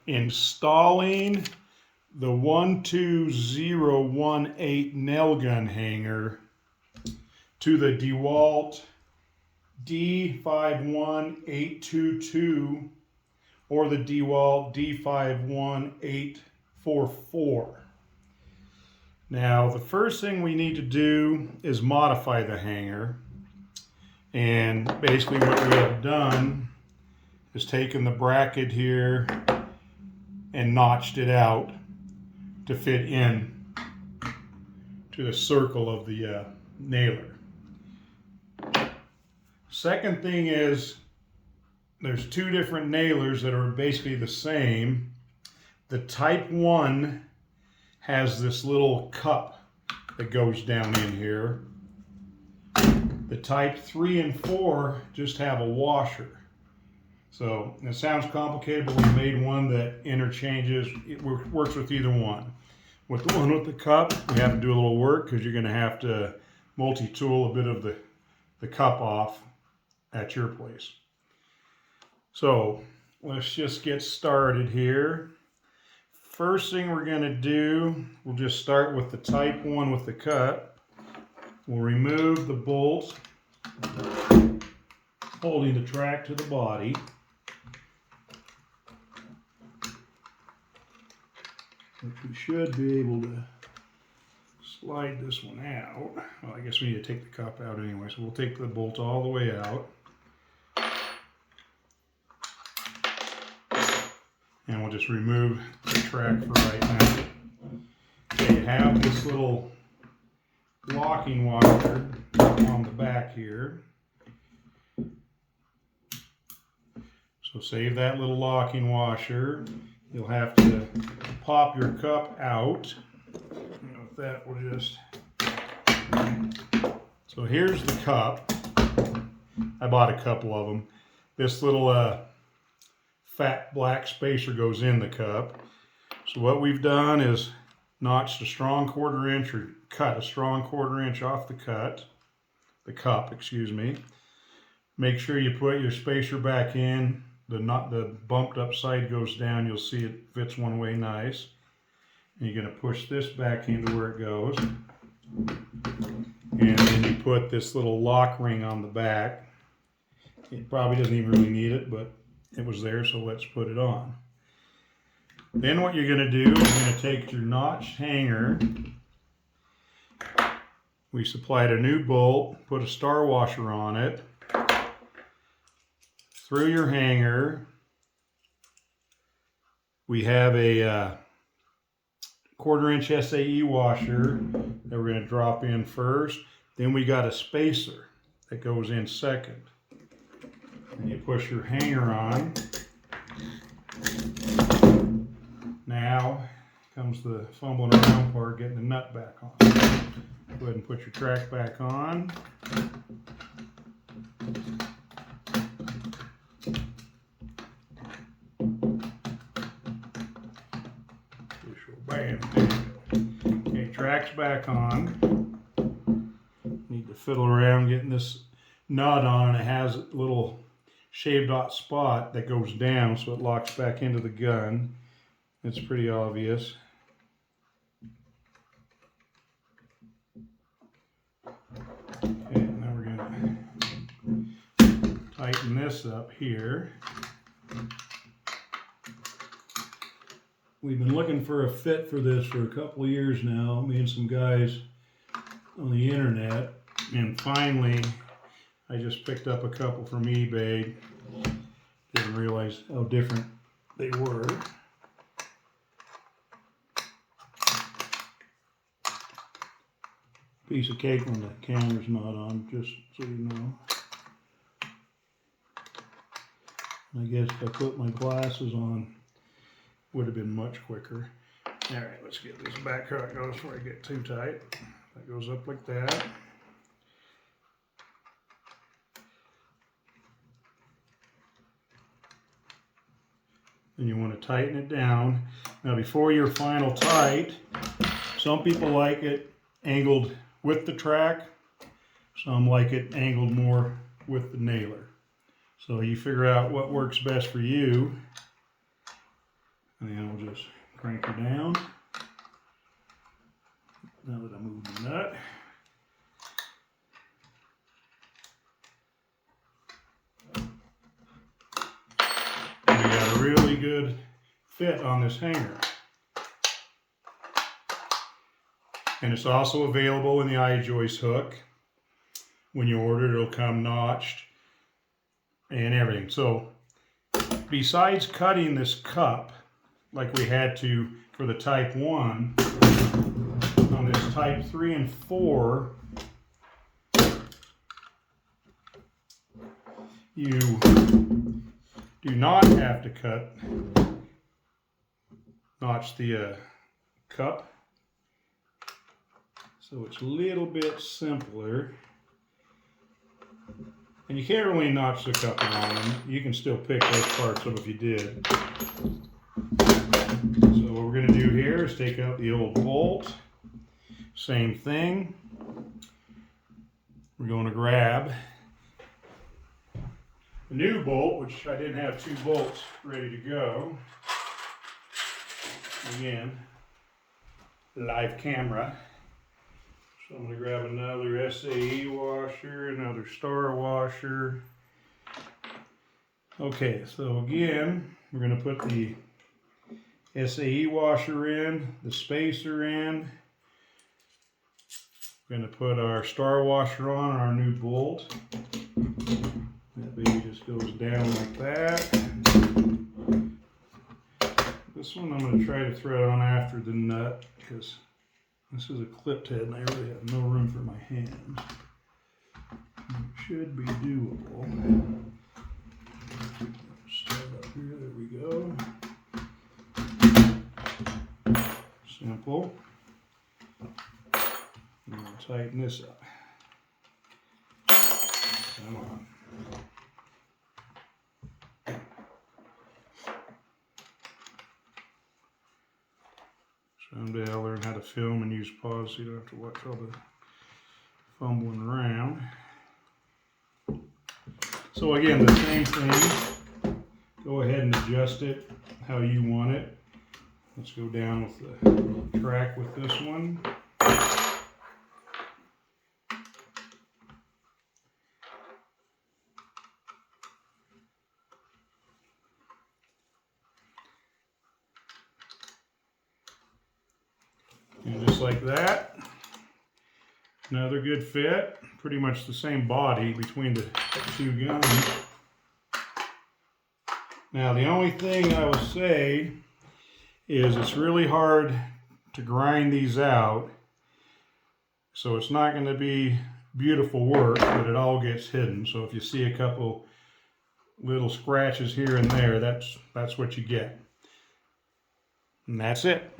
installing the 12018 Nailgun hanger to the DeWalt D51822 or the DeWalt D51844. Now, the first thing we need to do is modify the hanger. And basically what we have done is taken the bracket here and notched it out to fit in to the circle of the nailer. Second thing is, there's two different nailers that are basically the same. The Type 1 has this little cup that goes down in here. The Type 3 and 4 just have a washer. So it sounds complicated, but we made one that interchanges. It works with either one. With the one with the cup, we have to do a little work because you're going to have to multi-tool a bit of the cup off at your place. So let's just get started here. First thing we're going to do, we'll just start with the Type 1 with the cut. We'll remove the bolt holding the track to the body. Which we should be able to slide this one out. Well, I guess we need to take the cup out anyway, so we'll take the bolt all the way out. And we'll just remove the track for right now. They have this little locking washer on the back here. So save that little locking washer. You'll have to pop your cup out. And with that, we'll just... So here's the cup. I bought a couple of them. This little fat black spacer goes in the cup. So what we've done is notched a strong 1/4 inch, or cut a strong 1/4 inch off the cup, excuse me. Make sure you put your spacer back in. The bumped up side goes down. You'll see it fits one way nice. And you're going to push this back into where it goes. And then you put this little lock ring on the back. It probably doesn't even really need it, but it was there, so let's put it on. Then what you're going to do is you're going to take your notched hanger. We supplied a new bolt, put a star washer on it. Through your hanger, we have a 1/4 inch SAE washer that we're going to drop in first. Then we got a spacer that goes in second. And you push your hanger on. Now comes the fumbling around part, getting the nut back on. Go ahead and put your track back on. Bam. Okay, track's back on. Need to fiddle around getting this nut on, and it has a little shaved out spot that goes down so it locks back into the gun. It's pretty obvious. Okay, now we're going to tighten this up here. We've been looking for a fit for this for a couple of years now, me and some guys on the internet, and finally I just picked up a couple from eBay. Didn't realize how different they were. Piece of cake when the camera's not on, just so you know. I guess if I put my glasses on, would have been much quicker. All right, let's get this back how it goes before I get too tight. That goes up like that. And you want to tighten it down. Now before your final tight, some people like it angled with the track. Some like it angled more with the nailer. So you figure out what works best for you. And then we'll just crank her down. Now that I move the nut. And we got a really good fit on this hanger. And it's also available in the I-joist hook. When you order it, it'll come notched and everything. So besides cutting this cup like we had to for the Type 1, on this Type 3 and 4, you do not have to notch the cup. So it's a little bit simpler. And you can't really notch the cup on them. You can still pick those parts up if you did. So what we're going to do here is take out the old bolt. Same thing. We're going to grab the new bolt, which I didn't have 2 bolts ready to go. Again, live camera. So I'm going to grab another SAE washer, another star washer. Okay, so again, we're going to put the SAE washer in, the spacer in. We're going to put our star washer on our new bolt. That baby just goes down like that. This one I'm going to try to thread on after the nut because this is a clipped head and I really have no room for my hands. It should be doable. Start up here, there we go. Simple. I'm going to tighten this up. Come on. Someday I'll learn how to film and use pause so you don't have to watch all the fumbling around. So again, the same thing. Go ahead and adjust it how you want it. Let's go down with the track with this one. And just like that, another good fit. Pretty much the same body between the 2 guns. Now the only thing I will say is it's really hard to grind these out. So it's not going to be beautiful work, but it all gets hidden. So if you see a couple little scratches here and there, that's what you get. And that's it.